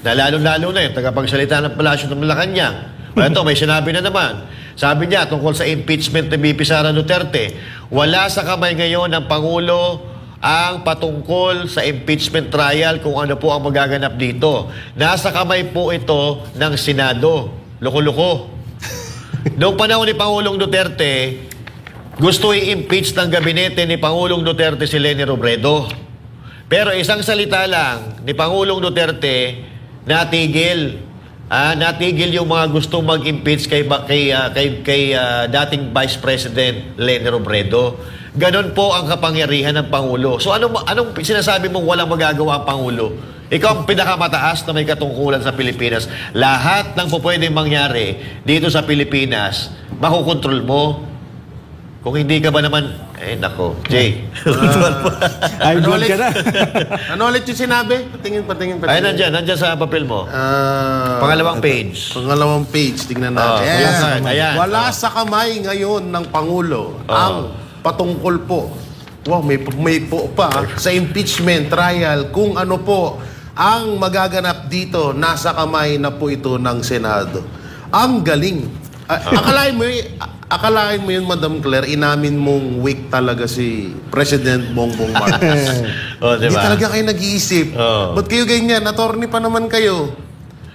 na lalo-lalo na yung tagapagsalita ng Palasyo ng Malacanang. Ito, may sinabi na naman. Sabi niya, tungkol sa impeachment ni VP Sara Duterte, wala sa kamay ngayon ng Pangulo ang patungkol sa impeachment trial kung ano po ang magaganap dito. Nasa kamay po ito ng Senado. Loko-loko. Noong panahon ni Pangulong Duterte, gusto i-impeach ng gabinete ni Pangulong Duterte si Leni Robredo. Pero isang salita lang ni Pangulong Duterte, natigil. Natigil yung mga gustong mag-impeach kay dating Vice President Leni Robredo. Ganon po ang kapangyarihan ng Pangulo. So anong sinasabi mong walang magagawa ang Pangulo? Ikaw ang pinakamataas na may katungkulan sa Pilipinas. Lahat ng pwedeng mangyari dito sa Pilipinas, makukontrol mo. Kung hindi ka ba naman, nako, Jay. Ano ulit? Ano ulit yung sinabi? Patingin. Ay, nandyan sa papel mo. Pangalawang page. Pangalawang page, tingnan natin. Ayan. Wala sa kamay ngayon ng Pangulo ang patungkol po. Wow, may po pa sa impeachment trial kung ano po ang magaganap dito. Nasa kamay na po ito ng Senado. Ang galing. Akalain mo yun, Madam Claire, inamin mong weak talaga si President Bongbong Marcos. Diba? Hindi talaga kayo nag-iisip. Ba't kayo ganyan? Attorney pa naman kayo.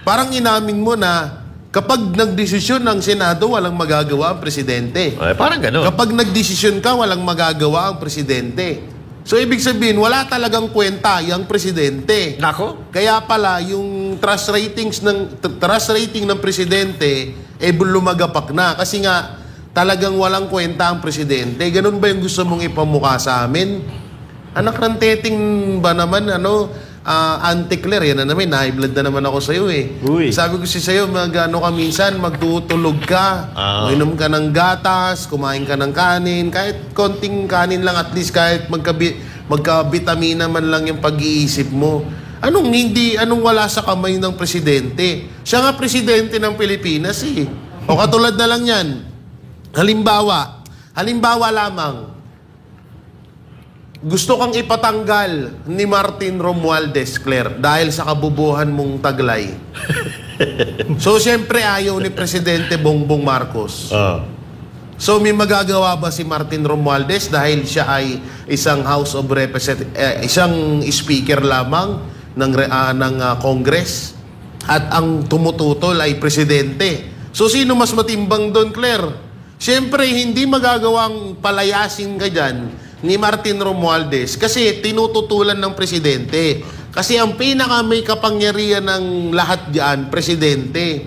Parang inamin mo na kapag nagdesisyon ng Senado, walang magagawa ang Presidente. Parang gano'n. Kapag nagdesisyon ka, walang magagawa ang Presidente. So, ibig sabihin, wala talagang kwenta yung Presidente. Nako. Kaya pala, yung trust rating ng Presidente, lumagapak na. Kasi nga, talagang walang kwenta ang Presidente. Ganun ba yung gusto mong ipamukha sa amin? Anak ng teting ba naman, Auntie Claire, yan na naman, high blood na naman ako sa'yo eh. Uy. Sabi ko sa'yo, minsan, magtutulog ka, uminom ka ng gatas, kumain ka ng kanin, kahit konting kanin lang, at least kahit magka-vitamina man lang yung pag-iisip mo. Anong wala sa kamay ng Presidente? Siya nga Presidente ng Pilipinas eh. O katulad na lang yan. Halimbawa lamang, gusto kang ipatanggal ni Martin Romualdez, Claire, dahil sa kabubuhan mong taglay. So, siyempre, ayaw ni Presidente Bongbong Marcos. So, may magagawa ba si Martin Romualdez dahil siya ay isang House of Representatives, isang speaker lamang ng Congress at ang tumututol ay Presidente? So, sino mas matimbang doon, Claire? Siyempre, hindi magagawang palayasin ka dyan ni Martin Romualdez kasi tinututulan ng Presidente. Kasi ang pinaka may kapangyarihan ng lahat dyan, Presidente.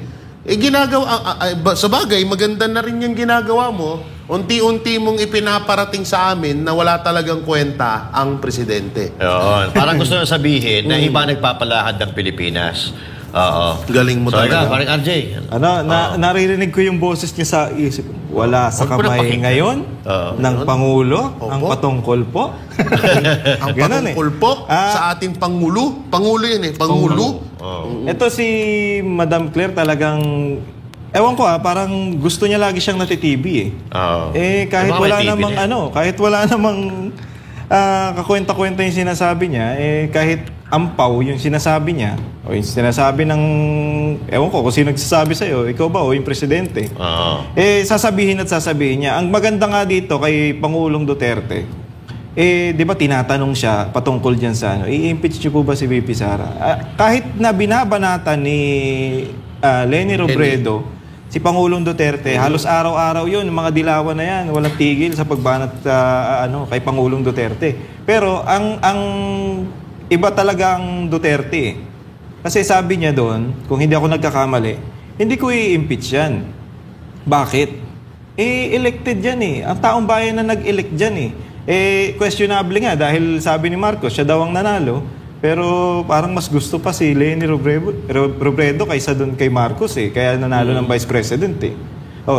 Sa bagay, maganda na rin yung ginagawa mo. Unti-unti mong ipinaparating sa amin na wala talagang kwenta ang Presidente. Yun. Parang gusto nyo sabihin na iba nagpapalahad ng Pilipinas. Galing mo talaga. Parang RJ. Naririnig ko yung boses niya sa isip. Wala sa kamay ngayon ng Pangulo ang patungkol po. Ang patungkol po sa ating Pangulo. Pangulo yan eh. Pangulo. Ito si Madam Claire talagang, ewan ko parang gusto niya lagi siyang natitibi eh. Kahit wala namang kakwenta-kwenta yung sinasabi niya, kahit ampaw yung sinasabi niya, o yung sinasabi ng, ewan ko kung sino nagsasabi sa'yo, ikaw ba o yung Presidente, sasabihin niya. Ang maganda nga dito kay Pangulong Duterte, di ba tinatanong siya patungkol dyan sa i-impeach niyo po ba si VP Sara? Kahit na binabanatan ni Leni Robredo, si Pangulong Duterte, halos araw-araw yun, mga dilawan na yan, walang tigil sa pagbanat kay Pangulong Duterte. Pero ang iba talagang Duterte. Kasi sabi niya doon, kung hindi ako nagkakamali, hindi ko i-impeach yan. Bakit? Elected yan eh. Ang taong bayan na nag-elect dyan eh. Questionable nga dahil sabi ni Marcos, siya daw ang nanalo. Pero parang mas gusto pa si Leni Robredo kaysa doon kay Marcos eh. Kaya nanalo ng Vice President eh.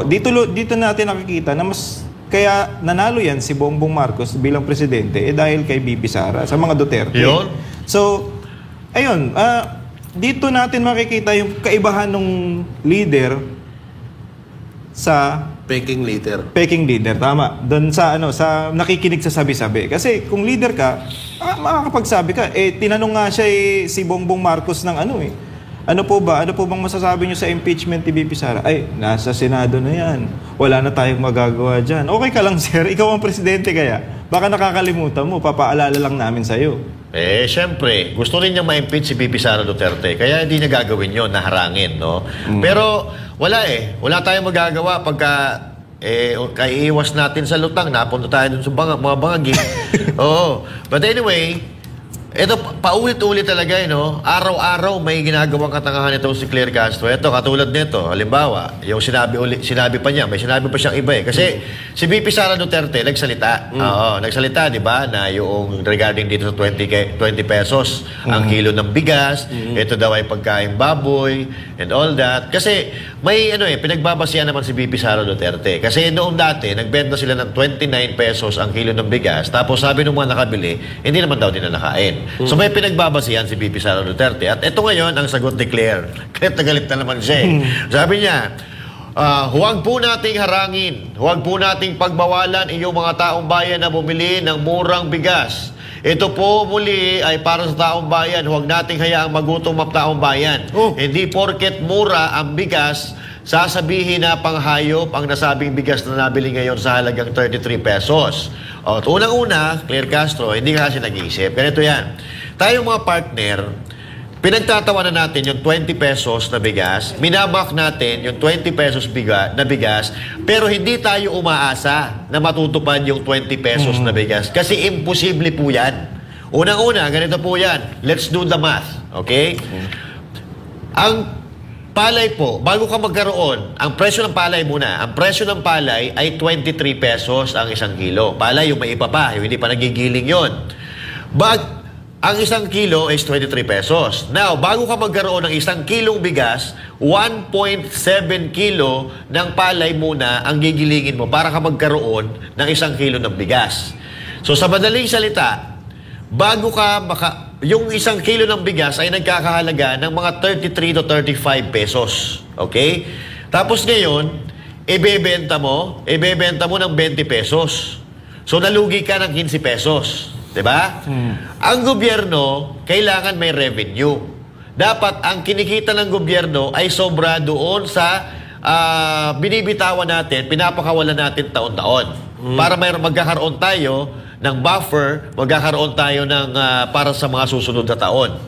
Dito natin nakikita na mas kaya nanalo yan si Bongbong Marcos bilang Presidente dahil kay VP Sara sa mga Duterte. Yun. So, ayun. Dito natin makikita yung kaibahan ng leader sa Peking leader, tama. Doon sa nakikinig sa sabi-sabi. Kasi kung leader ka, makakapagsabi ka. Tinanong nga siya si Bongbong Marcos ng Ano po bang masasabi nyo sa impeachment ni VP Sara? Ay, nasa Senado na yan. Wala na tayong magagawa dyan. Okay ka lang, sir. Ikaw ang presidente kaya. Baka nakakalimutan mo, papaalala lang namin sa'yo. Siyempre, gusto rin niya ma-impeach si VP Sara Duterte. Kaya hindi niya gagawin yun, naharangin, no? Pero, wala Wala tayong magagawa pagka kaiiwas natin sa lutang. Napunta tayo dun sa mga bangag. Oo. But anyway, ito, paulit-ulit talaga, no? Araw-araw may ginagawang katangahan ito si Claire Castro. Ito, katulad nito, halimbawa, yung sinabi pa niya, may sinabi pa siyang iba Kasi si VP Sara Duterte, nagsalita. Oo, nagsalita, di ba, na yung regarding dito sa 20 pesos ang kilo ng bigas, ito daw ay pagkain baboy, and all that. Kasi may, pinagbabasihan naman si VP Sara Duterte. Kasi noong dati, nagbenta sila ng 29 pesos ang kilo ng bigas, tapos sabi ng mga nakabili, hindi naman daw nila nakain. So may pinagbabasihan si VP Sara Duterte. At ito ngayon ang sagot ni Claire. Galit na galit na naman siya. Sabi niya, huwag po nating harangin, huwag po nating pagbawalan inyong mga taong bayan na bumili ng murang bigas. Ito po muli ay para sa taong bayan. Huwag nating hayaang magutom ang taong bayan. Hindi porket mura ang bigas, sasabihin na panghayop ang nasabing bigas na nabili ngayon sa halagang 33 pesos. At unang-una, Claire Castro, hindi ka kasi nag-iisip. Ganito yan. Tayong mga partner, pinagtatawanan natin yung 20 pesos na bigas, minabak natin yung 20 pesos na bigas, pero hindi tayo umaasa na matutupad yung 20 pesos na bigas. Kasi imposible po yan. Unang-una, ganito po yan. Let's do the math. Okay? Ang palay po, bago ka magkaroon, ang presyo ng palay muna. Ang presyo ng palay ay 23 pesos ang isang kilo. Palay, yung may iba pa, yung hindi pa nagigiling yon. Ang isang kilo is 23 pesos. Now, bago ka magkaroon ng isang kilong bigas, 1.7 kilo ng palay muna ang gigilingin mo para ka magkaroon ng isang kilo ng bigas. So, sa madaling salita, bago ka yung isang kilo ng bigas ay nagkakahalaga ng mga 33 to 35 pesos. Okay? Tapos ngayon, ibebenta mo ng 20 pesos. So, nalugi ka ng 15 pesos. Diba? Ang gobyerno, kailangan may revenue. Dapat ang kinikita ng gobyerno ay sobra doon sa binibitawan natin, pinapakawalan natin taon-taon. Para magkakaroon tayo ng buffer, magkakaroon tayo ng para sa mga susunod na taon.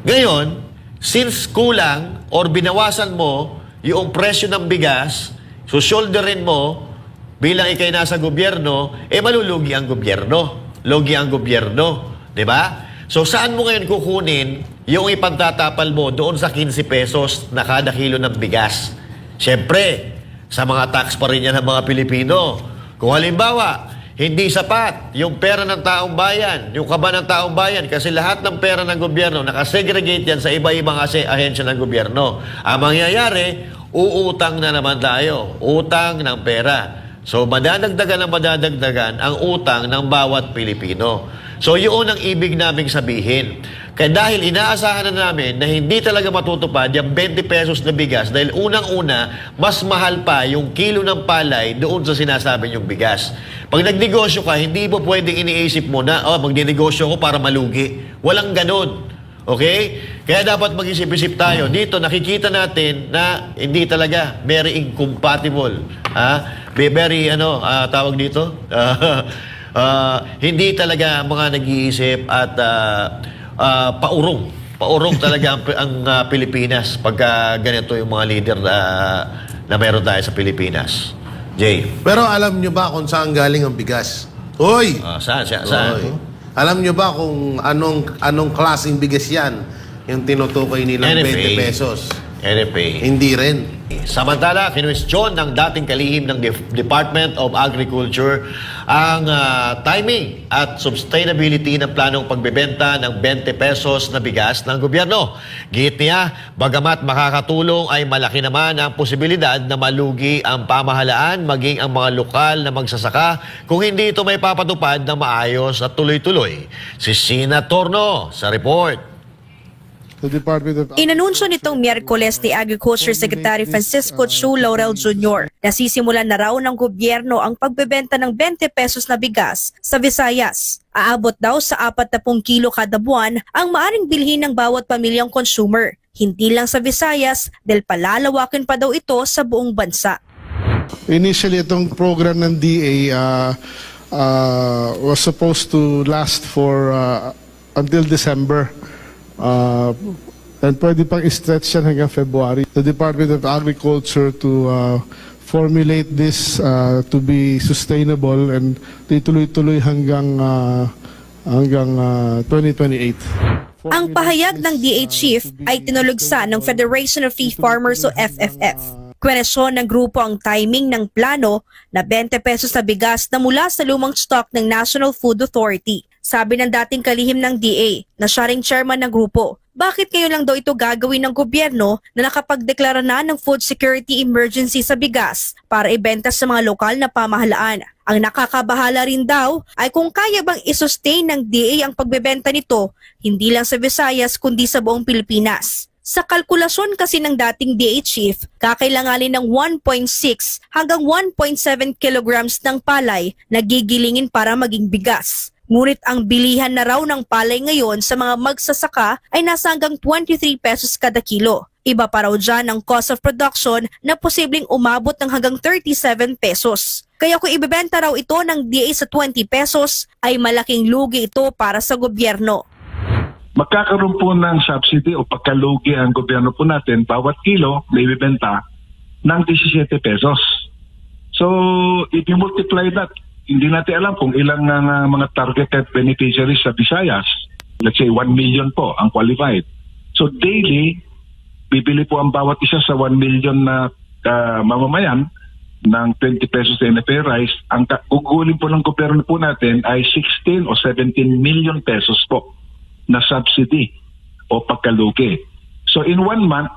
Ngayon, since kulang or binawasan mo yung presyo ng bigas, so shoulderin mo bilang ikay nasa gobyerno, malulugi ang gobyerno. Logi ang gobyerno. Diba? So saan mo ngayon kukunin yung ipagtatapal mo doon sa 15 pesos na kada kilo ng bigas? Siyempre, sa mga tax pa rin yan ng mga Pilipino. Kung halimbawa, hindi sapat yung pera ng taong bayan, yung kaba ng taong bayan, kasi lahat ng pera ng gobyerno, nakasegregate yan sa iba-ibang ahensya ng gobyerno. Ang mangyayari, uutang na naman tayo. Utang ng pera. So, madadagdagan ang utang ng bawat Pilipino. So, yun ang ibig naming sabihin. Kaya dahil inaasahan na namin na hindi talaga matutupad yung 20 pesos na bigas dahil unang-una, mas mahal pa yung kilo ng palay doon sa sinasabi yung bigas. Pag nagnegosyo ka, hindi mo pwedeng iniisip mo na, magnenegosyo ko para malugi. Walang ganun. Okay? Kaya dapat mag-isip-isip tayo. Dito, nakikita natin na hindi talaga very incompatible. Very, tawag dito? Hindi talaga mga nag-iisip at paurong. Paurong talaga ang Pilipinas pagka ganito yung mga leader na meron tayo sa Pilipinas. Jay. Pero alam nyo ba kung saan galing ang bigas? Hoy! Saan? Hoy. Alam nyo ba kung anong klaseng bigas yan? Yung tinutukoy nilang NFA. 20 pesos. NFA. Hindi rin. Samantala, kinwestiyon ng dating kalihim ng Department of Agriculture ang timing at sustainability ng planong pagbebenta ng 20 pesos na bigas ng gobyerno. Giit niya, bagamat makakatulong ay malaki naman ang posibilidad na malugi ang pamahalaan maging ang mga lokal na magsasaka kung hindi ito may papatupad na maayos at tuloy-tuloy. Si Sina Torno sa report. Inanunsyo nitong Miyerkules ni Agriculture Secretary Francisco Chu Laurel Jr. na sisimulan na raw ng gobyerno ang pagbebenta ng 20 pesos na bigas sa Visayas. Aabot daw sa 40 kilo kada buwan ang maaring bilhin ng bawat pamilyang consumer. hindi lang sa Visayas dahil palalawakin pa daw ito sa buong bansa. Initially, itong program ng DA was supposed to last for until December. And pwede pang i-stretch yan hanggang February. The Department of Agriculture to formulate this to be sustainable and ituloy-tuloy hanggang 2028. Ang pahayag ng DA chief ay tinulugsa ng Federation of Free Farmers o FFF. Kweresyon ng grupo ang timing ng plano na 20 pesos na bigas na mula sa lumang stock ng National Food Authority. Sabi ng dating kalihim ng DA na siya ring chairman ng grupo, bakit ngayon lang daw ito gagawin ng gobyerno na nakapagdeklara na ng food security emergency sa bigas para ibenta sa mga lokal na pamahalaan? Ang nakakabahala rin daw ay kung kaya bang isustain ng DA ang pagbebenta nito hindi lang sa Visayas kundi sa buong Pilipinas. Sa kalkulasyon kasi ng dating DA chief, kakailanganin ng 1.6 hanggang 1.7 kilograms ng palay na gigilingin para maging bigas. Ngunit ang bilihan na raw ng palay ngayon sa mga magsasaka ay nasa hanggang 23 pesos kada kilo. Iba pa raw dyan ang cost of production na posibleng umabot ng hanggang 37 pesos. Kaya kung ibebenta raw ito ng DA sa 20 pesos, ay malaking lugi ito para sa gobyerno. Magkakaroon po ng subsidy o pagkalugi ang gobyerno po natin, bawat kilo na ibibenta ng 17 pesos. So, if you multiply that, hindi natin alam kung ilang mga targeted beneficiaries sa Visayas. Let's say 1 million po ang qualified. So, daily, bibili po ang bawat isa sa 1 million na mamamayan ng 20 pesos na NFA rice. Ang gugulin po ng gobyerno po natin ay 16 o 17 million pesos po na subsidy o pagkalugi. So in 1 month,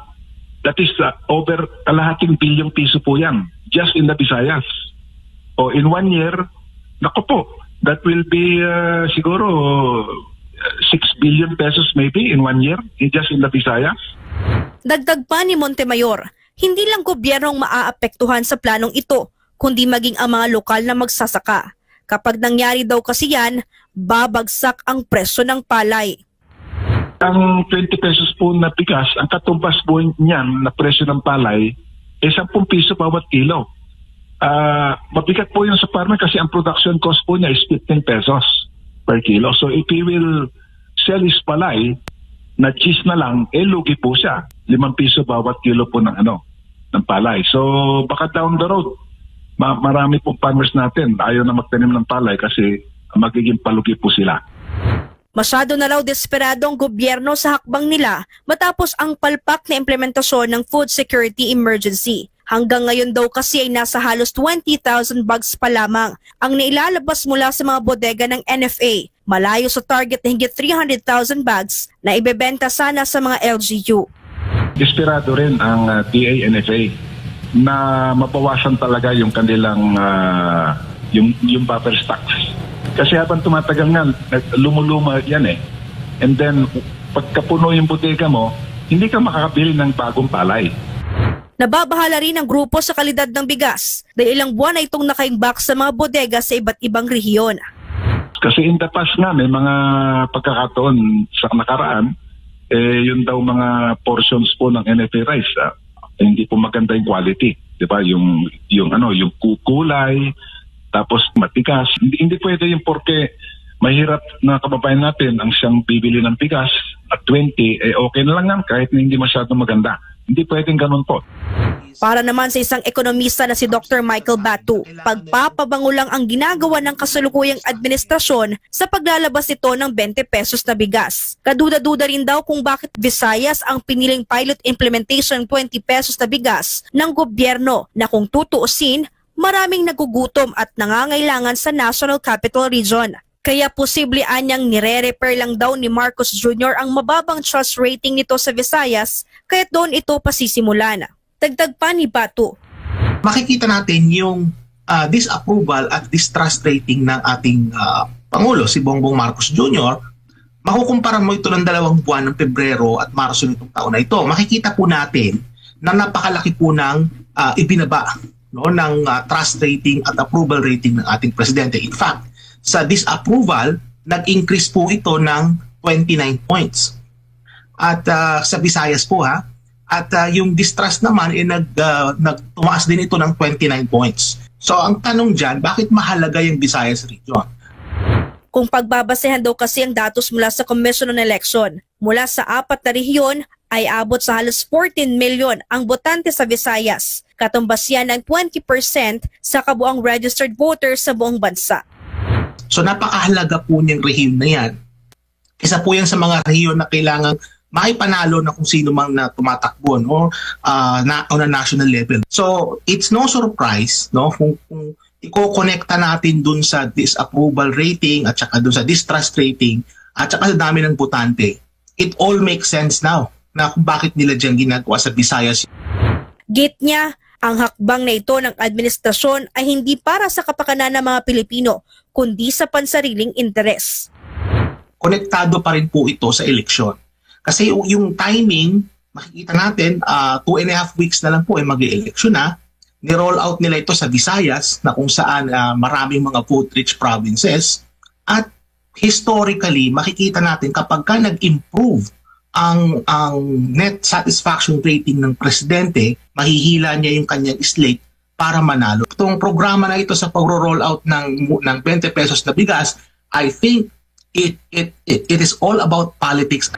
that is over kalahating bilyong piso po yan, just in the Visayas. O in 1 year, naku po, that will be siguro 6 billion pesos maybe in 1 year, just in the Visayas. Dagdag pa ni Montemayor, hindi lang gobyerno ang maaapektuhan sa planong ito, kundi maging ang mga lokal na magsasaka. Kapag nangyari daw kasi yan, babagsak ang presyo ng palay. Ang 20 pesos po na bigas, ang katumbas po niyan na presyo ng palay, 10 piso bawat kilo. Mabigat po yun sa farmer kasi ang production cost po niya is 15 pesos per kilo. So if he will sell his palay na cheese na lang, lugi po siya. 5 piso bawat kilo po ng palay. So baka down the road, marami pong farmers natin ayaw na magtanim ng palay kasi magiging palugi po sila. Masyado na raw desperado ang gobyerno sa hakbang nila matapos ang palpak na implementasyon ng food security emergency. Hanggang ngayon daw kasi ay nasa halos 20,000 bags pa lamang ang nailalabas mula sa mga bodega ng NFA, malayo sa target na higit 300,000 bags na ibebenta sana sa mga LGU. Desperado rin ang DA-NFA na mabawasan talaga yung kanilang yung buffer stocks. Kasi habang tumatagal nga, lumuluma yan eh. And then, pagkapuno yung bodega mo, hindi ka makakabili ng bagong palay. Nababahala rin ang grupo sa kalidad ng bigas dahil ilang buwan na itong nakaimbak sa mga bodega sa iba't ibang rehiyon. Kasi in the past nga, may mga pagkakataon sa nakaraan, yun daw mga portions po ng NFA rice, hindi po maganda yung quality. Diba? Yung kulay, tapos matigas. Hindi pwede yung porke mahirap na kababayan natin ang siyang bibili ng bigas at 20, okay na lang yan kahit hindi masyadong maganda. Hindi pwedeng ganun po. Para naman sa isang ekonomista na si Dr. Michael Batu, pagpapabango lang ang ginagawa ng kasalukuyang administrasyon sa paglalabas ito ng 20 pesos na bigas. Kaduda-duda rin daw kung bakit Visayas ang piniling pilot implementation 20 pesos na bigas ng gobyerno na kung tutuusin, maraming nagugutom at nangangailangan sa National Capital Region. Kaya posible anyang nire-repair lang daw ni Marcos Jr. ang mababang trust rating nito sa Visayas kaya't doon ito pasisimulan. Dagdag pa ni Batu. Makikita natin yung disapproval at distrust rating ng ating Pangulo, si Bongbong Marcos Jr. Makukumpara mo ito ng 2 buwan ng Pebrero at Marso nitong taon na ito. Makikita po natin na napakalaki po ng ibinaba ng trust rating at approval rating ng ating presidente. In fact, sa disapproval, nag-increase po ito ng 29 points. at sa Visayas po ha. At yung distrust naman tumaas din ito ng 29 points. So ang tanong dyan, bakit mahalaga yung Visayas region? Kung pagbabasehan daw kasi ang datos mula sa Commission on Election, mula sa 4 na rehiyon ay abot sa halos 14 million ang botante sa Visayas. Katumbas yan ng 20% sa kabuang registered voters sa buong bansa. So napakahalaga po niyang rehiyon na yan. Isa po yan sa mga rehiyon na kailangan maipanalo na kung sino mang na tumatakbo no on a national level. So it's no surprise no kung iko-connecta natin dun sa disapproval rating at saka dun sa distrust rating at saka sa dami ng botante. It all makes sense now na kung bakit nila diyan ginagawa sa Visayas. Git niya, ang hakbang na ito ng administrasyon ay hindi para sa kapakanan ng mga Pilipino, kundi sa pansariling interes. Konektado pa rin po ito sa eleksyon. Kasi yung timing, makikita natin, 2.5 weeks na lang po ay mag-eleksyon na. Ni-roll out nila ito sa Visayas na kung saan maraming mga vote-rich provinces. At historically, makikita natin kapag ka nag-improve ang net satisfaction rating ng presidente, mahihila niya yung kanyang slate para manalo. Itong programa na ito sa pag-roll out ng 20 pesos na bigas, I think it is all about politics.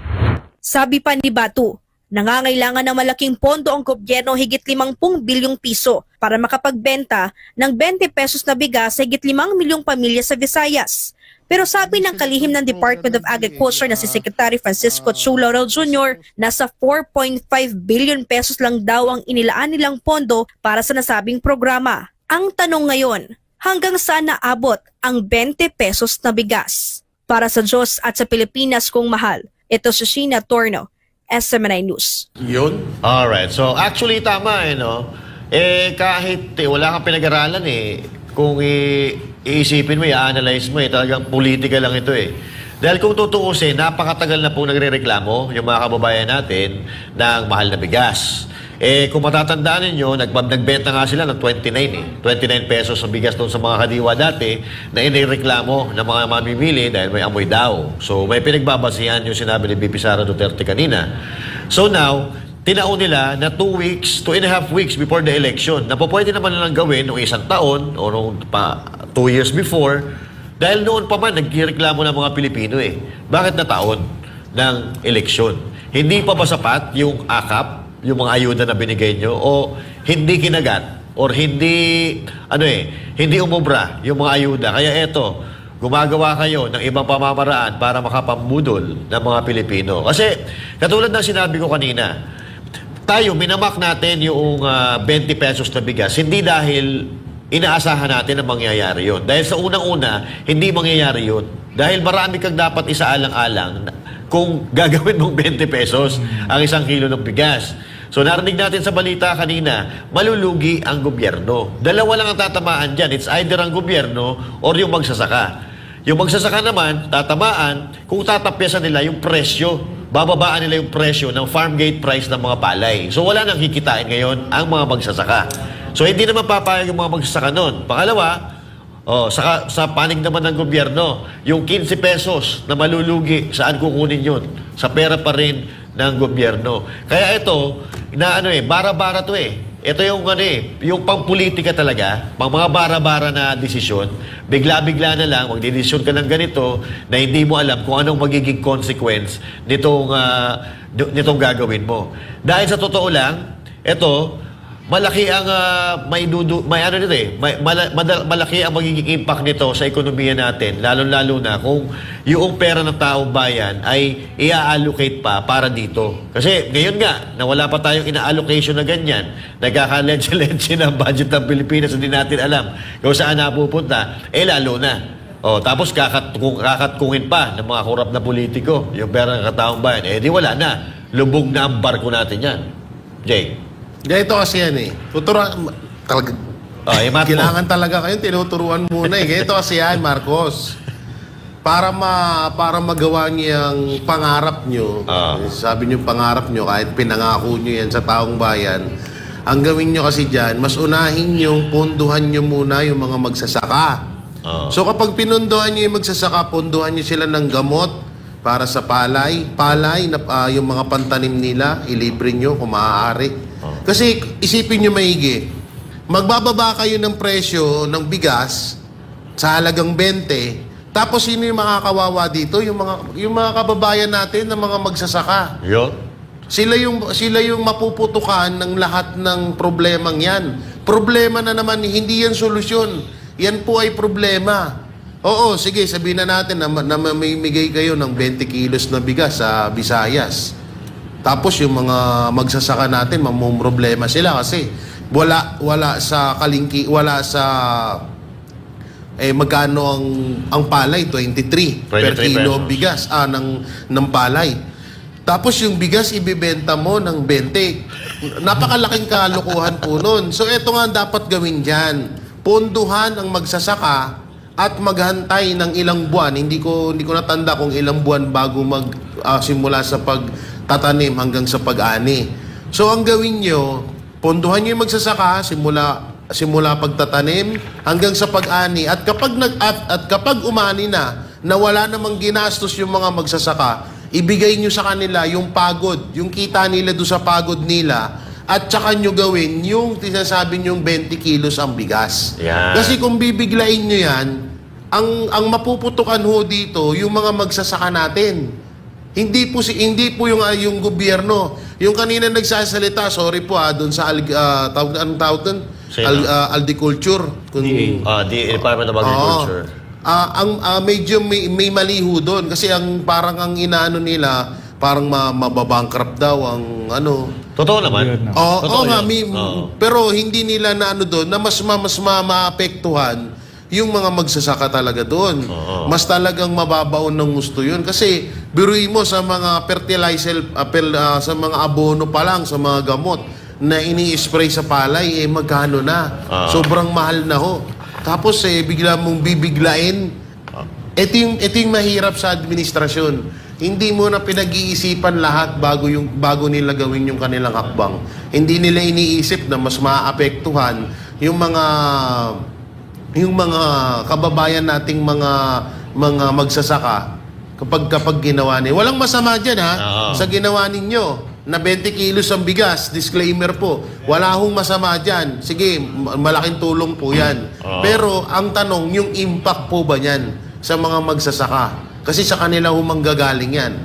Sabi pa ni Batu, nangangailangan ng malaking pondo ang gobyerno higit 50 bilyong piso para makapagbenta ng 20 pesos na bigas sa higit 5 milyong pamilya sa Visayas. Pero sabi ng kalihim ng Department of Agriculture na si Secretary Francisco Chu Laurel Jr., nasa 4.5 billion pesos lang daw ang inilaan nilang pondo para sa nasabing programa. Ang tanong ngayon, hanggang saan naabot ang 20 pesos na bigas? Para sa Diyos at sa Pilipinas kung mahal, ito si Sheena Torno, SMNI News. Yun? Alright. So actually tama no? Kahit wala kang pinag-aralan kung iisipin mo, i-analyze mo talagang politika lang ito Dahil kung tutuusin, napakatagal na po nagrereklamo yung mga kababayan natin ng mahal na bigas. Kung matatandaan ninyo, nagbenta nga sila ng 29 pesos ang bigas doon sa mga kadiwa dati na inireklamo ng mga mamimili dahil may amoy daw. So may pinagbabasihan yung sinabi ni VP Sara Duterte kanina. So now, tinaon nila na 2.5 weeks before the election na po pwede naman nilang gawin noong 1 taon o noong 2 years before dahil noon pa man nagkireklamo ng mga Pilipino Bakit na taon ng eleksyon? Hindi pa ba sapat yung akap, yung mga ayuda na binigay nyo o hindi kinagat or hindi hindi umubra yung mga ayuda? Kaya eto, gumagawa kayo ng ibang pamamaraan para makapambudol ng mga Pilipino. Kasi katulad ng sinabi ko kanina, tayo, minamak natin yung 20 pesos na bigas, hindi dahil inaasahan natin na mangyayari yun. Dahil sa unang-una, hindi mangyayari yun. Dahil marami kang dapat isaalang-alang kung gagawin mong 20 pesos ang 1 kilo ng bigas. So narinig natin sa balita kanina, malulugi ang gobyerno. Dalawa lang ang tatamaan dyan. It's either ang gobyerno or yung magsasaka. Yung magsasaka naman, tatamaan kung tatapyasan nila yung presyo. Bababaan nila yung presyo ng farm gate price ng mga palay. So wala nang kikitain ngayon ang mga magsasaka. So hindi naman papayag yung mga magsasaka nun. Pangalawa, sa panig naman ng gobyerno, yung 15 pesos na malulugi, saan kukunin yun? Sa pera pa rin ng gobyerno. Kaya ito, bara-bara to Ito yung yung pang-politika talaga, pang mga bara-bara na desisyon, bigla-bigla na lang, magdedesisyon ka ng ganito na hindi mo alam kung anong magiging consequence nitong gagawin mo. Dahil sa totoo lang, ito, malaki ang malaki ang magiging impact nito sa ekonomiya natin, lalo-lalo na kung yung pera ng taong bayan ay i-allocate pa para dito. Kasi ngayon nga, nawala pa tayong ina-allocation na ganyan, nagkaka-lenche ng budget ng Pilipinas, hindi natin alam kung saan napupunta, lalo na. Tapos kakatkungin pa ng mga korap na politiko yung pera ng kataong bayan, di wala na. Lubog na ang barko natin yan. Jay. Ganito kasi yan Tuturuan, kailangan talaga kayo, tinuturuan muna Ganito kasi yan, Marcos. Para magawa niyang pangarap nyo, sabi niyo pangarap nyo, kahit pinangako nyo yan sa taong bayan, ang gawin nyo kasi dyan, mas unahin yung ponduhan nyo muna yung mga magsasaka. So kapag pinunduhan nyo yung magsasaka, ponduhan nyo sila ng gamot, para sa palay. Palay, yung mga pantanim nila, ilibre nyo kung maaari. Kasi isipin nyo maigi, magbababa kayo ng presyo ng bigas sa halagang 20, tapos sino yung makakawawa dito? Yung mga kababayan natin na mga magsasaka. Sila yung mapuputukan ng lahat ng problemang yan. Problema na naman, hindi yan solusyon. Yan po ay problema. Oo, sige, sabihin na natin na mamimigay kayo ng 20 kilos na bigas sa Visayas. Tapos yung mga magsasaka natin, mamumroblema sila kasi wala sa kalingki, wala sa magkano ang palay, 23 per kilo bigas ng palay. Tapos yung bigas ibibenta mo ng 20. Napakalaking kalokohan po nun. So ito nga dapat gawin dyan. Ponduhan ang magsasaka at maghantay ng ilang buwan. Hindi ko natanda kung ilang buwan bago simula sa pagtatanim hanggang sa pag-ani. So ang gawin nyo, ponduhan nyo yung magsasaka simula pagtatanim hanggang sa pag-ani. At kapag umani na wala namang ginastos yung mga magsasaka, ibigay nyo sa kanila yung pagod, yung kita nila doon sa pagod nila, at saka nyo gawin yung sinasabi nyo 20 kilos ang bigas. Kasi kung bibiglain nyo yan, ang mapuputukan ho dito, yung mga magsasaka natin. Hindi po yung gobyerno. Yung kanina nagsasalita, sorry po doon sa anong tawag doon? Agriculture. Department of Agriculture. Medyo may maliho doon kasi parang ang inaano nila, parang mababankrupt daw ang ano. Totoo naman. Pero hindi nila na ano doon na mas maapektuhan yung mga magsasaka talaga doon. Mas talagang mababaon ng gusto yun. Kasi biruin mo sa mga fertilizer, sa mga abono pa lang, sa mga gamot na ini-spray sa palay, magkano na? Sobrang mahal na ho. Tapos bigla mong bibiglain. Ito yung mahirap sa administrasyon. Hindi mo na pinag-iisipan lahat bago nila gawin yung kanilang hakbang. Hindi nila iniisip na mas maapektuhan yung mga kababayan nating mga magsasaka kapag ginawa nila. Walang masama dyan sa ginawa ninyo na 20 kilos ang bigas. Disclaimer po, wala hong masama dyan. Sige, malaking tulong po yan. Pero ang tanong, yung impact po ba yan sa mga magsasaka? Kasi sa kanila humanggagaling yan.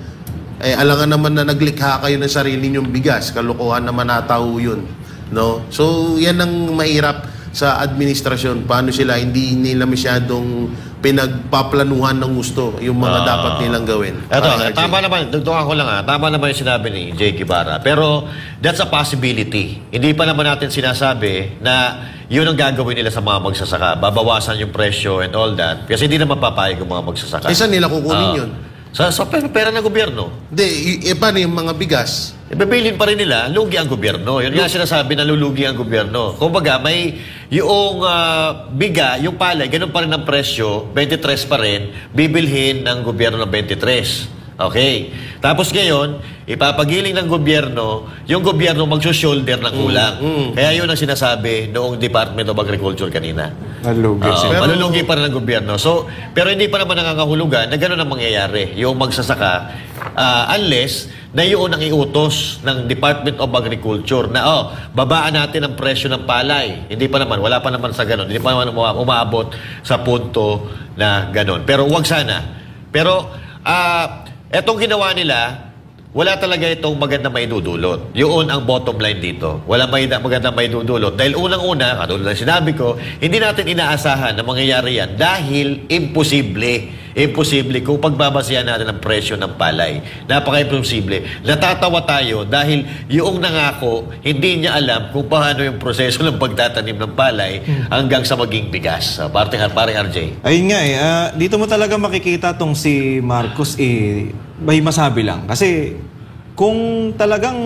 Alangan naman na naglikha kayo ng sarili nyong bigas. Kalokohan naman nataho yun. No? So, yan ang mahirap sa administrasyon. Paano sila hindi nila masyadong pinagpaplanuhan ng gusto yung mga dapat nilang gawin. Tama naman. Dugtungan ko lang tama naman yung sinabi ni Jake Ibarra. Pero that's a possibility. Hindi pa naman natin sinasabi na yun ang gagawin nila sa mga magsasaka. Babawasan yung presyo and all that. Kasi hindi naman papayag yung mga magsasaka. Saan nila kukunin yun? Sa pera ng gobyerno. Hindi, paano yung mga bigas? Ibabilin pa rin nila, lugi ang gobyerno. Yun nga sinasabi na lulugi ang gobyerno. Kumbaga, may yung yung palay, ganun pa rin ang presyo, 23 pa rin, bibilhin ng gobyerno ng 23. Okay. Tapos ngayon, ipapagiling ng gobyerno, yung gobyerno magsushoulder ng kulang. Kaya yun ang sinasabi noong Department of Agriculture kanina. Malulugi pa rin ng gobyerno. So, pero hindi pa naman nangangahulugan na gano'n ang mangyayari. Yung magsasaka, unless na yun ang iutos ng Department of Agriculture na, babaan natin ang presyo ng palay. Hindi pa naman, wala pa naman sa gano'n. Hindi pa naman umaabot sa punto na gano'n. Pero wag sana. Pero, etong ginawa nila, wala talaga itong magandang maidudulot. Yun ang bottom line dito. Wala magandang maidudulot. Dahil unang-una, katulad na sinabi ko, hindi natin inaasahan na mangyayari yan dahil imposible. Imposible kung pagbabasihan natin ang presyo ng palay. Napaka-imposible. Natatawa tayo dahil yung nangako, hindi niya alam kung paano yung proseso ng pagtatanim ng palay hanggang sa maging bigas. Parang RJ. Ayun nga dito mo talaga makikita tong si Marcos may masabi lang. Kasi kung talagang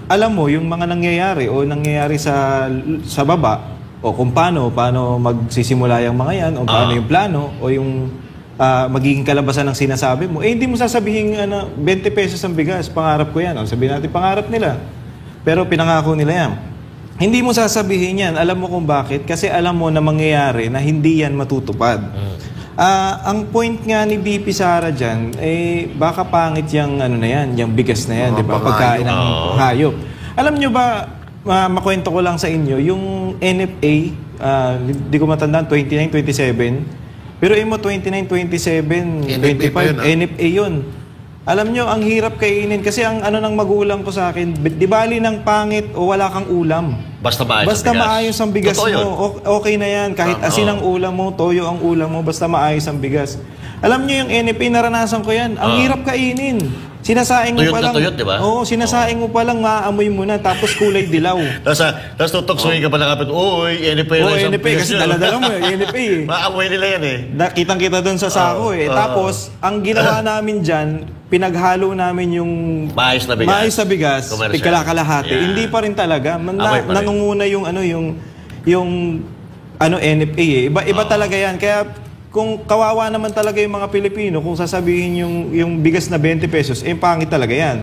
alam mo yung mga nangyayari sa baba o kung paano magsisimula yung mga yan o paano yung plano o yung magiging kalabasan ng sinasabi mo, hindi mo sasabihin 20 pesos ang bigas, pangarap ko yan. Sabihin natin, pangarap nila. Pero pinangako nila yan. Hindi mo sasabihin yan. Alam mo kung bakit? Kasi alam mo na mangyayari na hindi yan matutupad. Ang point nga ni BP Sara dyan, baka pangit yung ano na yan, yung bigas na yan, di ba? Pagkain ng hayop. Alam nyo ba, makwento ko lang sa inyo, yung NFA, di ko matandaan, 29, 27, pero mo 29, 27, 25, NFA yun. Alam nyo, ang hirap kainin kasi ang ano ng magulang ko sa akin, di bali ng pangit o wala kang ulam. Basta maayos basta maayos ang bigas mo, okay na yan. Kahit asin ang ulam mo, toyo ang ulam mo, basta maayos ang bigas. Alam nyo yung NFA, naranasan ko yan. Ang hirap kainin. Sinasaing mo pa lang. Tuyot, di ba? Oo, sinasaing mo pa lang, maaamoy mo na, tapos kulay dilaw. Tapos tutoksohin ka pa ng kapit, NFA na isang NFA, kasi dala-dala mo NFA eh. Maamoy nila yan eh. Kitang-kita doon sa sako Tapos, ang ginawa namin dyan, pinaghalo namin yung maayos na bigas, kalahati. Hindi pa rin talaga. Nangunguna yung NFA eh. Iba talaga yan. Kaya kung kawawa naman talaga yung mga Pilipino, kung sasabihin yung bigas na 20 pesos, pangit talaga yan.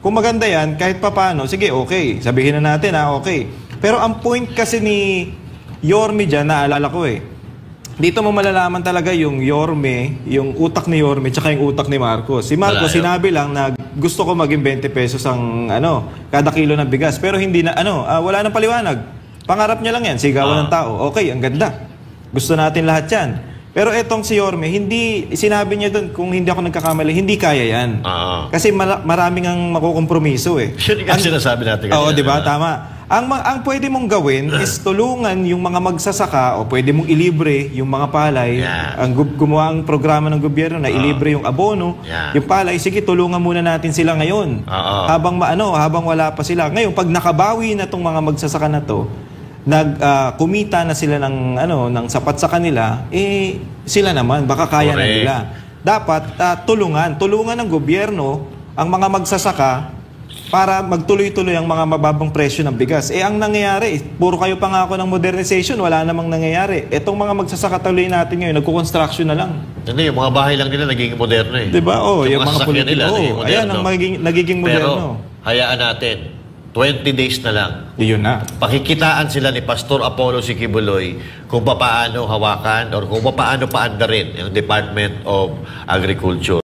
Kung maganda yan, kahit papano, sige, okay. Sabihin na natin, okay. Pero ang point kasi ni Yorme dyan, naalala ko dito mo malalaman talaga yung Yorme, yung utak ni Yorme, tsaka yung utak ni Marcos. Si Marcos, sinabi lang na gusto ko maging 20 pesos ang kada kilo ng bigas. Pero hindi na, wala nang paliwanag. Pangarap niya lang yan, sigawan ng tao. Okay, ang ganda. Gusto natin lahat yan. Pero etong si Yorme, sinabi niya doon, kung hindi ako nagkakamali, hindi kaya yan. Kasi maraming ang makukompromiso Yun yung sinasabi natin kanina. Oo, di ba? Tama. Ang pwede mong gawin is tulungan yung mga magsasaka o pwede mong ilibre yung mga palay. Ang gumawa ang programa ng gobyerno na ilibre yung abono, yung palay, sige, tulungan muna natin sila ngayon. Habang wala pa sila. Ngayon, pag nakabawi na tong mga magsasaka na to, kumita na sila ng sapat sa kanila, sila naman, baka kaya na nila. Dapat tulungan ng gobyerno ang mga magsasaka para magtuloy-tuloy ang mga mababang presyo ng bigas. Ang nangyayari, puro kayo pangako ng modernization, wala namang nangyayari. Etong mga magsasaka tuloy natin ngayon, nagko-construction na lang. Hindi, yung mga bahay lang nila nagiging moderno Diba? Yung mga politiko. Ayan ang nagiging moderno. Pero, hayaan natin. 20 days na lang. Iyon na. Pakikitaan sila ni Pastor Apollo Sikibuloy kung paano hawakan or kung paano paandarin yung Department of Agriculture.